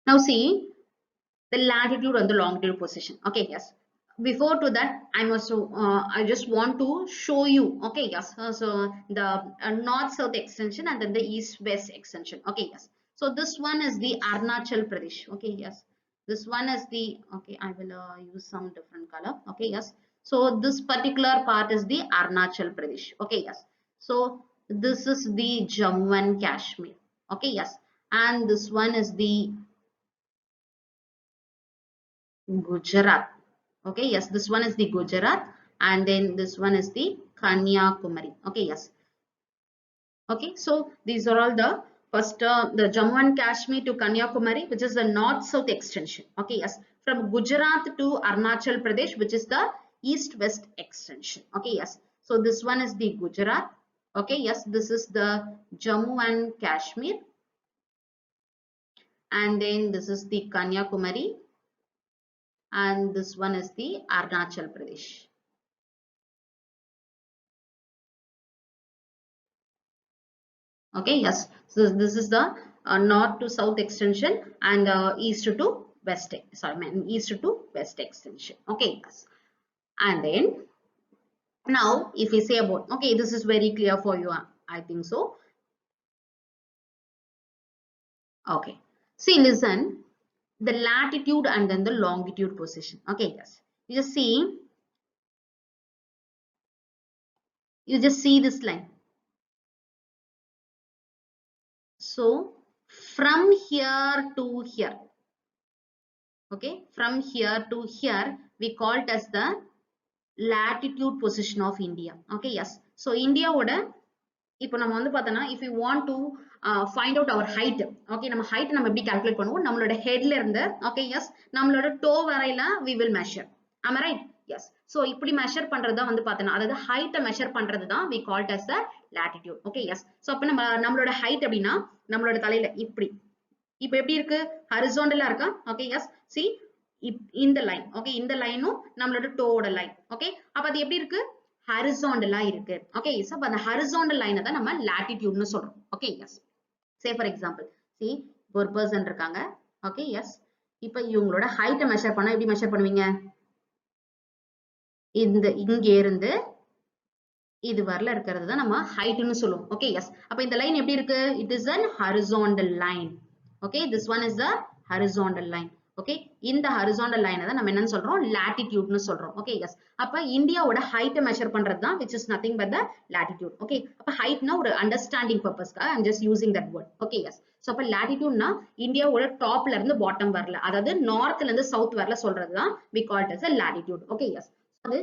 Now see the latitude and the longitude position. Okay, yes. before to that, I just want to show you. Okay, yes. So the north south extension and then the east west extension. Okay, yes. So this one is the Arunachal Pradesh. Okay, yes. This one is the, okay, I will use some different color. Okay, yes. So this particular part is the Arunachal Pradesh. Okay, yes. So this is the Jammu and Kashmir. Okay, yes. And this one is the Gujarat. Okay, yes, this one is the Gujarat, and then this one is the Kanyakumari. Okay, yes. Okay, so these are all the first the Jammu and Kashmir to Kanyakumari, which is the north-south extension. Okay, yes, from Gujarat to Arunachal Pradesh, which is the east-west extension. Okay, yes. So this one is the Gujarat. Okay, yes, this is the Jammu and Kashmir, and then this is the Kanyakumari, and this one is the Arunachal Pradesh. Okay, yes. So this is the north to south extension and east to west. Sorry, east to west extension. Okay, yes. And then now, if we say about, okay, this is very clear for you. I think so. Okay. See, listen, the latitude and then the longitude position. Okay, yes. You just see this line. So from here to here. Okay, from here to here, we call it as the latitude position of India. Okay, yes. So India would இப்போ நம்ம வந்து பார்த்தோம்னா if you want to find out our height, okay, நம்ம height நம்ம எப்படி calculate பண்ணுவோம், நம்மளோட headல இருந்து, okay, yes, நம்மளோட toe வரையில we will measure. Am I right? Yes. So இப்படி measure பண்றது தான் வந்து பார்த்தோம்னா, அதாவது height measure பண்றது தான் we call it as the latitude. Okay, yes. So அப்ப நம்மளோட height அப்படின்னா நம்மளோட தலையில இப்படி இப்போ எப்படி இருக்கு, ஹரிசாண்டலா இருக்கா? Okay, yes. See, இந்த லைன், ஓகே, இந்த லைனும் நம்மளோட டோவோட லைன். ஓகே, அப்ப அது எப்படி இருக்கு, ஹரிசாண்டலா இருக்கு. ஓகே, சோ அப்ப அந்த ஹரிசாண்டல் லைனை தான் நம்ம லாட்டிடியூட்னு சொல்றோம். Okay, yes. Say for example, see, ஒரு பர்சன் இருக்காங்க. Okay, yes. இப்போ இவங்களோட ஹைட்டை மெஷர் பண்ணா எப்படி மெஷர் பண்ணுவீங்க, இங்க இருந்து இது வரல இருக்கிறது தான் நம்ம ஹைட்னு சொல்லுவோம். Okay, yes. அப்ப இந்த லைன் எப்படி இருக்கு, it is an horizontal line. Okay, this one is the horizontal line. Okay, இந்த ஹரிசாண்டல் லைனை தான் நம்ம என்னன்னு சொல்றோம், லாட்டிடியூட்னு சொல்றோம். Okay, yes. அப்ப இந்தியாவோட ஹைட்டை மெஷர் பண்றது தான் which is nothing but the latitude. Okay, அப்ப ஹைட்னா ஒரு அண்டர்ஸ்டாண்டிங் பர்பஸ்க்காக I am just using that word. Okay, yes. So அப்ப லாட்டிடியூட்னா இந்தியாவோட டாப்ல இருந்து பாட்டம் வரல, அதாவது நார்த்ல இருந்து சவுத் வரல சொல்றது தான் we call it as a latitude. Okay, yes. அது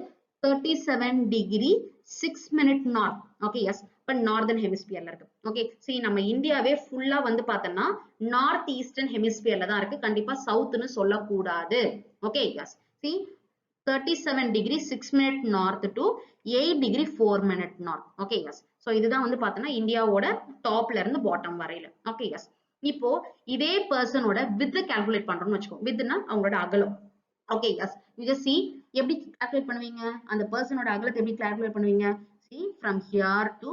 37 degree 6 minute north. Okay, yes. இப்ப நார்தன் ஹெமிஸ்பியர்ல இருக்கு. ஓகே, see, நம்ம இந்தியாவே ஃபுல்லா வந்து பார்த்தோம்னா நார்த் ஈஸ்டர்ன் ஹெமிஸ்பியர்ல தான் இருக்கு, கண்டிப்பா சவுத்னு சொல்லக்கூடாது. Okay, yes. see, 37 degree 6 minute north to 8 degree 4 minute north. Okay, yes. So இதுதான் வந்து பார்த்தோம்னா இந்தியாவோட டாப்ல இருந்து பாட்டம் வரையில. Okay, yes. இப்போ இதே பர்சனோட வித் கால்குலேட் பண்றோம்னு வச்சுக்கோ, வித்னா அவங்களோட அகலம். Okay, yes. you just see, எப்படி கால்குலேட் பண்ணுவீங்க, அந்த பர்சனோட அகலத்தை எப்படி கால்குலேட் பண்ணுவீங்க, see, from here to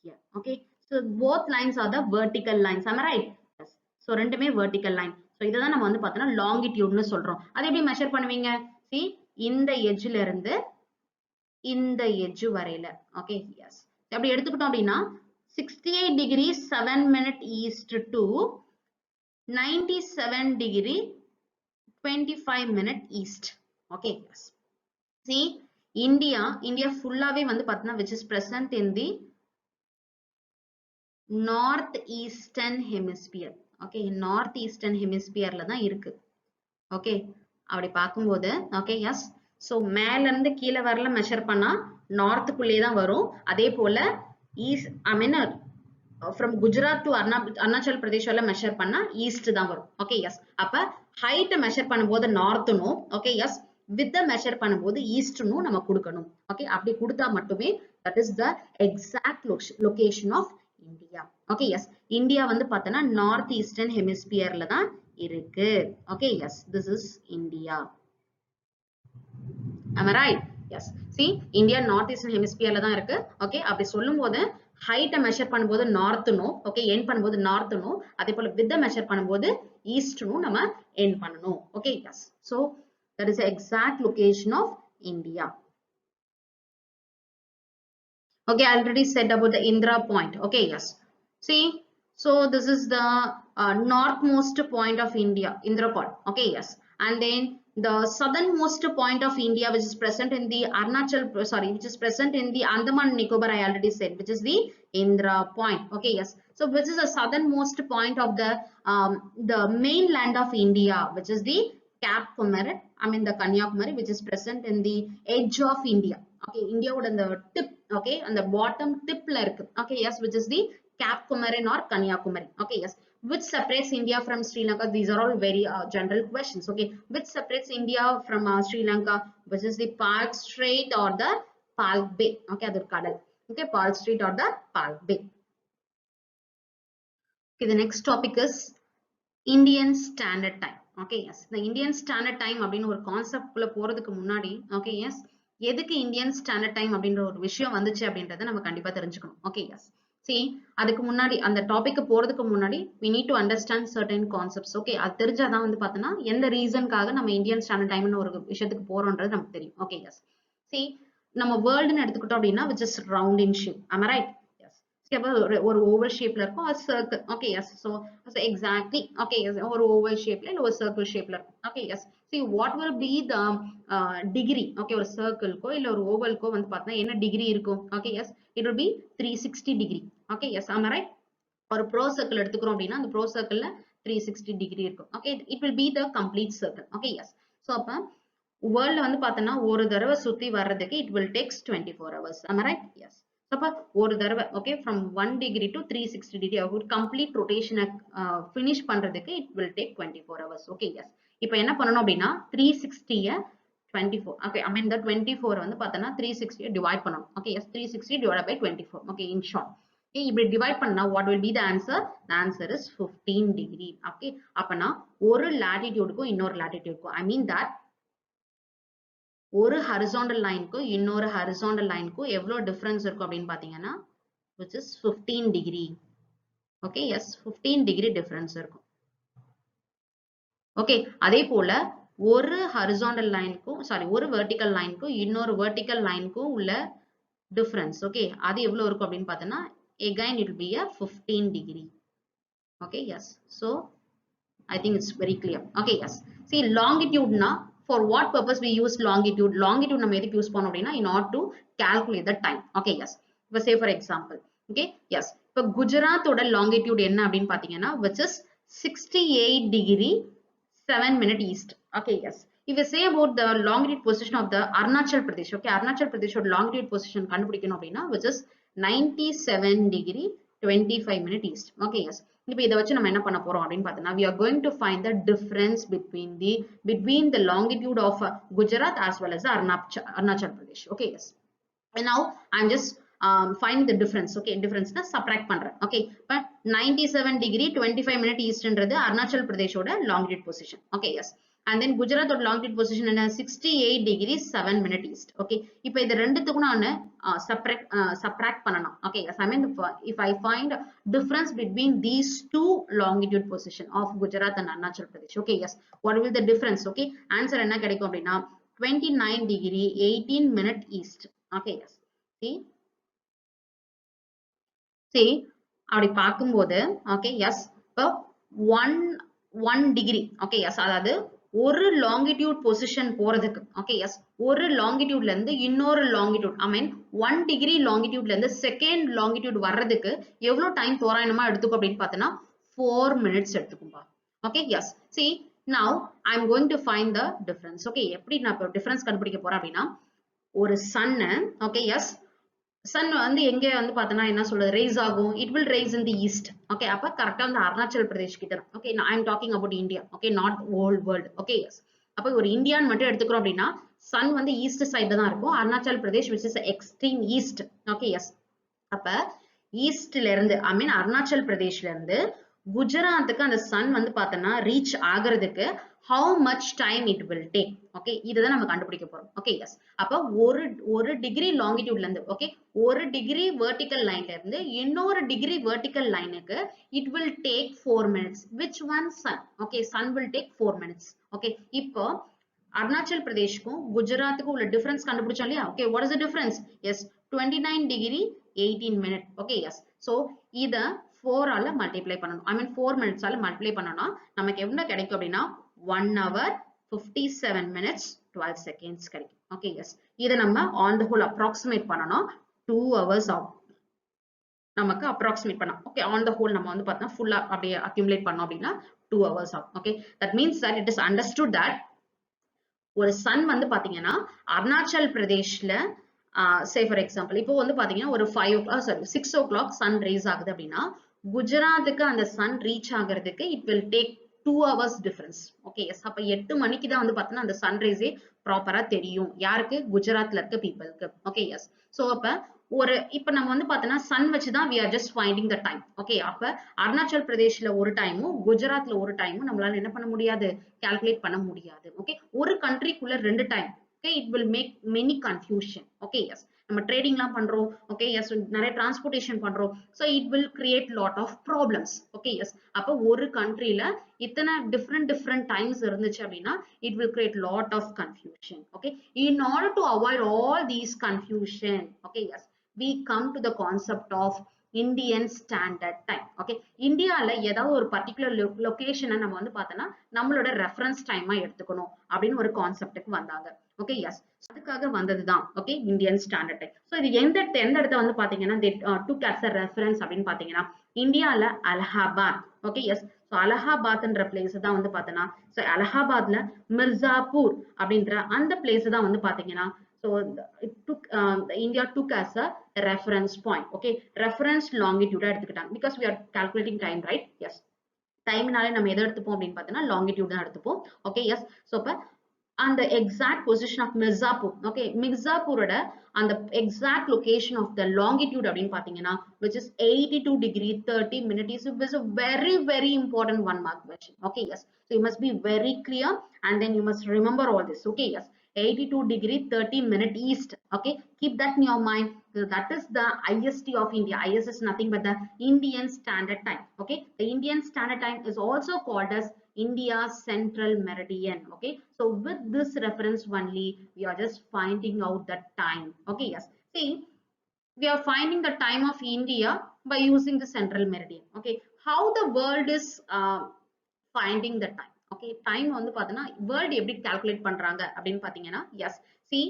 here. Okay, so both lines are the vertical lines. Am I right? Yes. So ரெண்டுமே vertical line. So இத தான் நம்ம வந்து பார்த்தோம்னா longitude னு சொல்றோம். அது எப்படி மெஷர் பண்ணுவீங்க, see, இந்த எட்ஜ்ல இருந்து இந்த எட்ஜ் வரையில. Okay, yes. அப்படி எடுத்துக்கிட்டோம் அப்படின்னா 68 degree 7 minute east to 97 degree 25 minute east. Okay, yes. See, India ஃபுல்லாவே வந்து பார்த்தோம்னா which is present in the north eastern hemisphere. Okay, north eastern ஹெமிஸ்பியர்ல தான் இருக்கு. ஓகே, அப்படி பார்க்கும்போது, ஓகே, எஸ். ஸோ மேல இருந்து கீழே வரல மெஷர் பண்ணா நார்த்துக்குள்ளே தான் வரும். அதே போல east, I mean from Gujarat to Arunachal Pradesh measure பண்ணா ஈஸ்ட் தான் வரும். Okay, yes. அப்ப ஹைட்டை மெஷர் பண்ணும்போது நார்த்துனும், ஓகே, எஸ், வித் மெஷர் பண்ணும்போது ஈஸ்ட்னும் நம்ம கொடுக்கணும். ஓகே, அப்படி கொடுத்தா மட்டுமே that is the exact location of India. Okay, yes. India வந்து பார்த்தோன்னா நார்த் ஈஸ்டர்ன் ஹெமிஸ்பியர்ல தான் இருக்கு. Okay, yes, this is India. Am I right? Yes. See, India north eastern ஹெமிஸ்பியர்ல தான் இருக்கு. ஓகே, அப்படி சொல்லும்போது ஹைட்டை மெஷர் பண்ணும்போது நார்த்னும், ஓகே, எண்ட் பண்ணும்போது நார்த்னும், அதே போல வித் மெஷர் பண்ணும்போது ஈஸ்ட்னும் நம்ம எண்ட் பண்ணணும். Okay, yes. So that is the exact location of India. Okay, I already said about the Indra point. Okay, yes. See, so this is the northmost point of India, Indra point. Okay, yes. And then the southernmost point of India, which is present in the Arunachal, sorry, which is present in the Andaman and Nicobar, I already said, which is the Indra point. Okay, yes. So which is the southernmost point of the mainland of India, which is the Cap Comorin, I mean the Kanyakumari, which is present in the edge of India. Okay, India would on the tip, okay, on the bottom tip like, okay, yes, which is the Cap Comorin or Kanyakumari. Okay, yes, which separates India from Sri Lanka. These are all very general questions. Okay, which separates India from Sri Lanka, which is the Palk Strait or the Palk Bay. Okay, the Kadal. Okay, Palk Strait or the Palk Bay. Okay, the next topic is Indian Standard Time. Okay, yes. The Indian Standard Time அப்படின்னு ஒரு concept குள்ள போறதுக்கு முன்னாடி, okay, yes, எதுக்கு Indian standard time அப்படின்ற ஒரு விஷயம் வந்துச்சு அப்படின்றத நம்ம கண்டிப்பா தெரிஞ்சுக்கணும். Okay, yes. See, அதுக்கு முன்னாடி அந்த டாபிக் போறதுக்கு முன்னாடி we need to understand certain concepts. Okay, அது தெரிஞ்சாதான் வந்து பார்த்தோன்னா எந்த ரீசனுக்காக நம்ம இந்தியன் ஸ்டாண்டர்ட் டைம்னு ஒரு விஷயத்துக்கு போறோம்ன்றது நமக்கு தெரியும். Okay, yes. See, நம்ம வேர்ல்டுன்னு எடுத்துக்கிட்டோம் அப்படின்னா which is round in shape. Am I right? ஒரு ஓவல் ஷேப்ல இருக்கும் ஒரு circle. Okay yes. So exactly okay yes ஒரு ஓவல் ஷேப்ல இல்லை ஒரு சர்க்கிள் ஷேப்ல இருக்கும். Okay S. See what will be the degree. Okay ஒரு சர்க்கிள்க்கோ இல்லை ஒரு ஓவல்க்கோ வந்து பார்த்தா என்ன டிகிரி இருக்கும். Okay yes it will be 360 degree. Okay yes ஆமா ரைட். ஒரு ப்ரோ சர்க்கிள் எடுத்துக்கிறோம் அப்படின்னா அந்த ப்ரோ சர்க்கிள்ல 360 டிகிரி இருக்கும். Okay it will be the complete circle. Okay yes. So அப்போ வேர்ல்ட்ல வந்து பார்த்தோன்னா ஒரு தடவை சுத்தி வர்றதுக்கு இட் வில் டேக்ஸ் 24 hours. ஆமா ரைட். எஸ். அப்ப ஒரு தடவை okay from 1 degree to 360 degree ஒரு கம்ப்ளீட் ரொட்டேஷனை ஃபினிஷ் பண்றதுக்கு it will take 24 hours. Okay yes. இப்போ என்ன பண்ணணும் அப்படின்னா 360 24 ஓகே ஐ மீன் 24 வந்து பார்த்தோன்னா 360 டிவைட் பண்ணணும். Okay yes 360 divide by 24. Okay in short இப்படி டிவைட் பண்ணா what will be the answer. The answer is 15 degree. Okay அப்பனா ஒரு லாட்டிடியூடுக்கும் இன்னொரு லாட்டிடியூடுக்கும் ஐ மீன் தட் ஒரு ஹரிசாண்டல் லைனுக்கும் இன்னொரு ஹரிசாண்டல் லைனுக்கும் எவ்வளவு டிஃபரன்ஸ் இருக்கும் அப்படின்னு பாத்தீங்கன்னா which is 15 degree. Okay yes 15 degree difference இருக்கும். ஓகே அதே போல ஒரு ஹரிசாண்டல் லைனுக்கும் சாரி ஒரு வெர்டிக்கல் லைனுக்கும் இன்னொரு வெர்டிக்கல் லைனுக்கும் உள்ள டிஃபரன்ஸ் ஓகே அது எவ்வளவு இருக்கும் அப்படின்னு பார்த்தோம்னா again it will be a 15 degree. Okay, yes. So I think it's very clear. Okay, yes. See longitude na for what purpose we use longitude. Longitude நம்ம எதுக்கு யூஸ் பண்ணோம் அப்படின்னா in order to calculate the time. Okay, yes. இப்போ say for example. Okay, yes. இப்போ குஜராத்தோட longitude என்ன அப்படின்னு பார்த்தீங்கன்னா which is 68 degree 7 minute east. Okay, yes. If we say about the longitude position of the Arunachal Pradesh, okay, Arunachal Pradesh ஓட longitude position கண்டுபிடிக்கணும் அப்படின்னா which is 97 degree 25 minute east. Okay, yes. இப்போ இதை வச்சு நம்ம என்ன பண்ண போறோம் அப்படின்னு பார்த்தோம்னா we are going to find the difference between the longitude of Gujarat as well as the Arunachal Pradesh. Okay, yes. And now I'm just finding the difference. Okay, difference na subtract பண்றேன். Okay, but 97 degree 25 minute eastன்றது Arunachal Pradesh ஓட longitude position. Okay, yes. And then Gujarat ஓட longitude position என்ன 68 degree 7 minute east. Okay, இப்போ இது ரெண்டுத்துக்கும் நான் subtract பண்ணணும். Okay, yes. I mean if I find difference between these two longitude position of Gujarat and Arunachal Pradesh. Okay, yes. What will the difference? Okay, answer என்ன கிடைக்கும் அப்படின்னா 29 degree 18 minute east. Okay, yes. See அப்படி பார்க்கும்போது okay yes இப்போ one degree okay yes அதாவது ஒரு longitude position போறதுக்கு okay yes ஒரு லாங்கிடியூட்ல இருந்து இன்னொரு லாங்கிடியூட் ஐ மீன் 1 டிகிரி லாங்கிடியூட்ல இருந்து செகண்ட் லாங்கிடியூட் வர்றதுக்கு எவ்வளவு டைம் தோராயமா எடுத்துக்கும் அப்படின்னு பார்த்தோன்னா 4 minutes எடுத்துக்கும்பா. Okay yes see now I'm going to find the difference. Okay எப்படி நான் இப்போ டிஃபரன்ஸ் கண்டுபிடிக்க போறேன் அப்படின்னா ஒரு சன்னு ஓகே எஸ் சன் வந்து எங்க வந்து பார்த்தனா என்ன சொல்றது ரைஸ் ஆகும் it will rise in the east. Okay அப்ப கரெக்டா வந்து அருணாச்சல் பிரதேஷ் கிட்ட okay I am talking about India okay not whole world. Okay yes அப்ப ஒரு இந்தியான்னு மட்டும் எடுத்துக்கிறோம் அப்படின்னா சன் வந்து ஈஸ்ட் சைடு தான் இருக்கும் Arunachal Pradesh which is extreme east. Okay yes அப்ப ஈஸ்ட்ல இருந்து ஐ மீன் அருணாச்சல் பிரதேஷ்ல இருந்து குஜராத்துக்கு அந்த சன் வந்து பார்த்தோம்னா ரீச் ஆகிறதுக்கு how much time it will take. Okay இதுதான் நம்ம கண்டுபிடிக்க போறோம். ஓகே எஸ் அப்ப ஒரு டிகிரி லாங்கிடியூட்ல இருந்து ஓகே ஒரு டிகிரி வெர்டிக்கல் லைன்ல இருந்து இன்னொரு டிகிரி வெர்டிக்கல் லைனுக்கு it will take 4 minutes. which one sun? Okay sun will take 4 minutes. Okay இப்போ அருணாச்சல் பிரதேஷ்க்கும் குஜராத்துக்கும் உள்ள டிஃபரன்ஸ் கண்டுபிடிச்சோம் இல்லையா? Okay, what is the difference? Yes, 29 degree 18 minute. Okay, yes. So இதை 4 ஆல மல்டிப்ளை பண்ணணும். ஐ மீன் 4 மினிட்ஸால மல்டிப்ளை பண்ணோம்னா நமக்கு எவ்வளவு கிடைக்கும் அப்படின்னா 1 hour 57 minutes 12 seconds கிடைக்கும். Okay, yes. இதை நம்ம ஆன் த ஹோல் அப்ராக்சிமேட் பண்ணணும் 2 hours ஆகும் நமக்கு அப்ராக்சிமேட் பண்ணலாம். ஓகே, ஆன் த ஹோல் நம்ம வந்து பார்த்தா ஃபுல்லா அப்படியே அக்யூமுலேட் பண்ணோம் அப்படின்னா 2 hours ஆகும். Okay, that means that it is understood that ஒரு சன் வந்து பாத்தீங்கன்னா அருணாச்சல் பிரதேஷ்ல சே ஃபார் எக்ஸாம்பிள் இப்போ வந்து பாத்தீங்கன்னா ஒரு 6 o'clock சன் ரைஸ் ஆகுது அப்படின்னா குஜராத்துக்கு அந்த சன் ரீச் ஆகிறதுக்கு it will take 2 hours difference. Okay, yes. அப்ப 8 மணிக்கு தான் வந்து பாத்தீங்கன்னா அந்த சன்ரைஸே ப்ராப்பரா தெரியும் யாருக்கு? குஜராத்ல இருக்க பீப்புளுக்கு. Okay, yes. சோ அப்ப இப்ப நம்ம வந்து பாத்தீங்கன்னா சன் வச்சுதான் we are just finding the time. Okay, அப்ப அருணாச்சல் பிரதேஷ்ல ஒரு டைமும் குஜராத்ல ஒரு டைமும் நம்மளால என்ன பண்ண முடியாது? கால்குலேட் பண்ண முடியாது. ஓகே, ஒரு கண்ட்ரிக்குள்ள 2 time. Okay, it will make many confusion. Okay, yes. நம்ம ட்ரேடிங்லாம் பண்றோம். Okay, yes. நிறைய டிரான்ஸ்போர்ட்டேஷன் பண்றோம். so it will create lot of problems. Okay, yes. அப்ப ஒரு கண்ட்ரில இத்தனை different times இருந்துச்சு அப்படின்னா it will create lot of confusion. Okay, in order to avoid all these confusion, okay, yes, we come to the concept of Indian Standard Time. Okay, இந்தியால ஏதாவது ஒரு particular லொகேஷனை நம்ம வந்து பார்த்தோம்னா நம்மளோட ரெஃபரன்ஸ் டைமா எடுத்துக்கணும் அப்படின்னு ஒரு கான்செப்டுக்கு வந்தாங்க. Okay, yes. அதுக்காக வந்ததுதான் okay Indian standard time. So இது எந்த இடத்த வந்து பாத்தீங்கன்னா took as a reference அப்படின்னு பாத்தீங்கன்னா இந்தியால அலகாபாத். Okay, yes. ஸோ அலகாபாத்ன்ற பிளேஸ் தான் வந்து பார்த்தோன்னா ஸோ அலகாபாத்ல மிர்சாப்பூர் அப்படின்ற அந்த பிளேஸ் தான் வந்து பாத்தீங்கன்னா so it took India took as a reference point. Okay, reference longitude எடுத்துக்கிட்டாங்க because we are calculating time, right? Yes, டைம்னாலே நம்ம எதை எடுத்துப்போம் அப்படின்னு பார்த்தோம்னா லாங்கிடியூட் தான் எடுத்துப்போம். Okay, yes. ஸோ இப்போ அந்த exact position of Mirzapur. Okay, மிர்சாப்பூரோட அந்த exact location of the longitude அப்படின்னு பார்த்தீங்கன்னா which is 82 degree 30 minutes is a very important 1 mark question. Okay, yes. So you must be very clear and then you must remember all this. Okay, yes. 82 degree 30 minute east. Okay, keep that in your mind. So that is the IST of India. IST is nothing but the Indian Standard Time. Okay, the Indian Standard Time is also called as India's Central Meridian. Okay, so with this reference only we are just finding out the time. Okay, yes. See, we are finding the time of India by using the Central Meridian. Okay, how the world is finding the time. Okay, time வந்து பாத்தீங்கன்னா world எப்படி calculate பண்றாங்க அப்படின்னு பாத்தீங்கன்னா yes see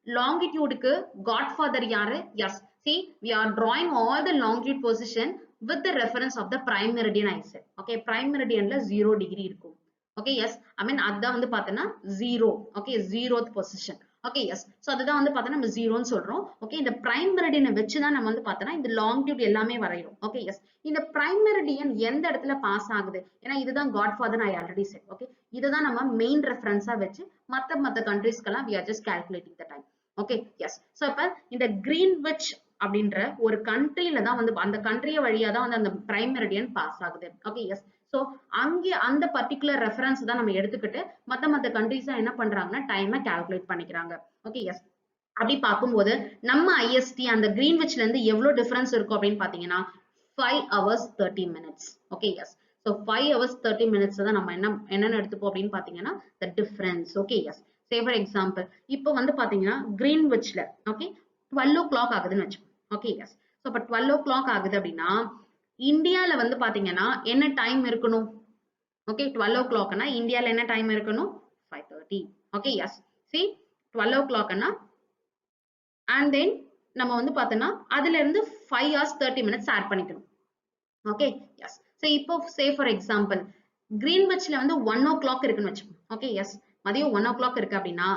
லாங்கிடியூடுக்கு godfather யாரு? Yes see we are drawing all the longitude position with the reference of the prime meridian. I said okay, prime meridianல 0 degree இருக்கும். Okay, yes. ஐ மீன் அதான் வந்து பாத்தீங்கன்னா 0. Okay, 0th position. Okay, yes. So அதுதான் வந்து பார்த்தோன்னா நம்ம 0ன்னு சொல்றோம். ஓகே, இந்த பிரைம் மெரிடியனை வச்சுதான் நம்ம வந்து பார்த்தோன்னா இந்த லாங்கிடியூட் எல்லாமே வரையும். Okay, yes. இந்த பிரைம் மெரிடியன் எந்த இடத்துல பாஸ் ஆகுது? ஏன்னா இதுதான் godfather I already said. Okay, இதுதான் நம்ம மெயின் ரெஃபரன்ஸா வச்சு மற்ற கண்ட்ரீஸ்க்கெல்லாம் we are just calculating the time. Okay, yes. So அப்ப இந்த கிரீன்விச் அப்படின்ற ஒரு கண்ட்ரியில தான் வந்து அந்த கண்ட்ரிய வழியா தான் வந்து அந்த பிரைம் மெரிடியன் பாஸ் ஆகுது. Okay, yes. சோ அங்கே அந்த பர்டிகுலர் ரெஃபரன்ஸ் தான் நம்ம எடுத்துக்கிட்டு மத்த கண்ட்ரீஸ் என்ன பண்றாங்கன்னா டைமை கால்குலேட் பண்ணிக்கிறாங்க. Okay, yes. அப்படி பார்க்கும்போது நம்ம ஐஎஸ்டி அந்த கிரீன்விச்ல இருந்து எவ்வளவு டிஃபரன்ஸ் இருக்கும் அப்படின்னு பாத்தீங்கன்னா 5 hours 30 minutes. Okay, yes. So 5 hours 30 minutes தான் நம்ம என்னென்ன எடுத்துப்போம் அப்படின்னு பாத்தீங்கன்னா the difference. Okay, yes. Say for example இப்போ வந்து பாத்தீங்கன்னா கிரீன்விச்ல ஓகே 12 o'clock ஆகுதுன்னு வச்சு. Okay, yes. ஸோ இப்போ 12 o'clock ஆகுது அப்படின்னா இந்தியால வந்து பாத்தீங்கன்னா என்ன டைம் இருக்கணும்? ஓகே, 12 o'clockனா இந்தியால என்ன டைம் இருக்கணும்? 5:30. Okay, yes. see 12 o'clockனா and then நம்ம வந்து பார்த்தோம்னா அதுல இருந்து 5 hours 30 minutes ஆட் பண்ணிக்கணும். Okay, yes. சோ இப்போ சே ஃபார் எக்ஸாம்பிள் கிரீன்விச்ல வந்து 1 o'clock இருக்குன்னு வச்சுக்கோங்க. Okay, yes. மதியம் 1 o'clock இருக்கு அப்படின்னா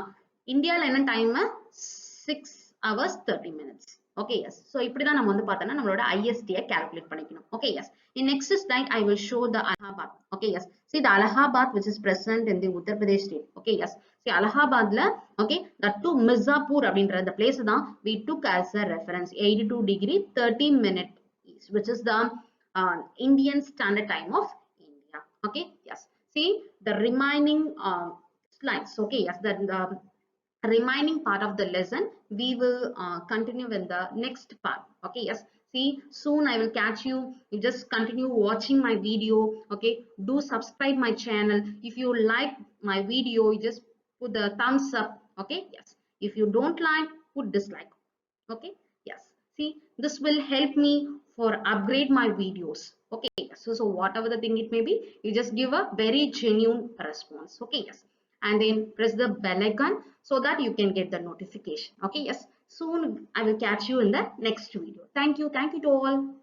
இந்தியால என்ன time? 6 hours 30 minutes. Okay, yes. So இப்படிதான் நம்ம வந்து பார்த்தோம்னா நம்மளோட IST calculate பண்ணிக்கணும். Okay, yes. In next slide, I will show the Allahabad. Okay, yes. See the Allahabad which is present in the Uttar Pradesh state. Okay, yes. See Allahabadல okay that to Mirzapur அப்படின்ற the place தான் we took as a reference 82 degree 30 minute which is the Indian Standard Time of India. Okay, yes. See the remaining slides. Okay, yes. The remaining part of the lesson we will continue in the next part. Okay, yes. See, soon I will catch you. You just continue watching my video. Okay, do subscribe my channel. If you like my video, you just put the thumbs up. Okay, yes. If you don't like, put dislike. Okay, yes. See, this will help me for upgrade my videos. Okay, yes. So whatever the thing it may be, you just give a very genuine response. Okay, yes. And then press the bell icon so that you can get the notification. Okay, yes. Soon I will catch you in the next video. Thank you. Thank you to all.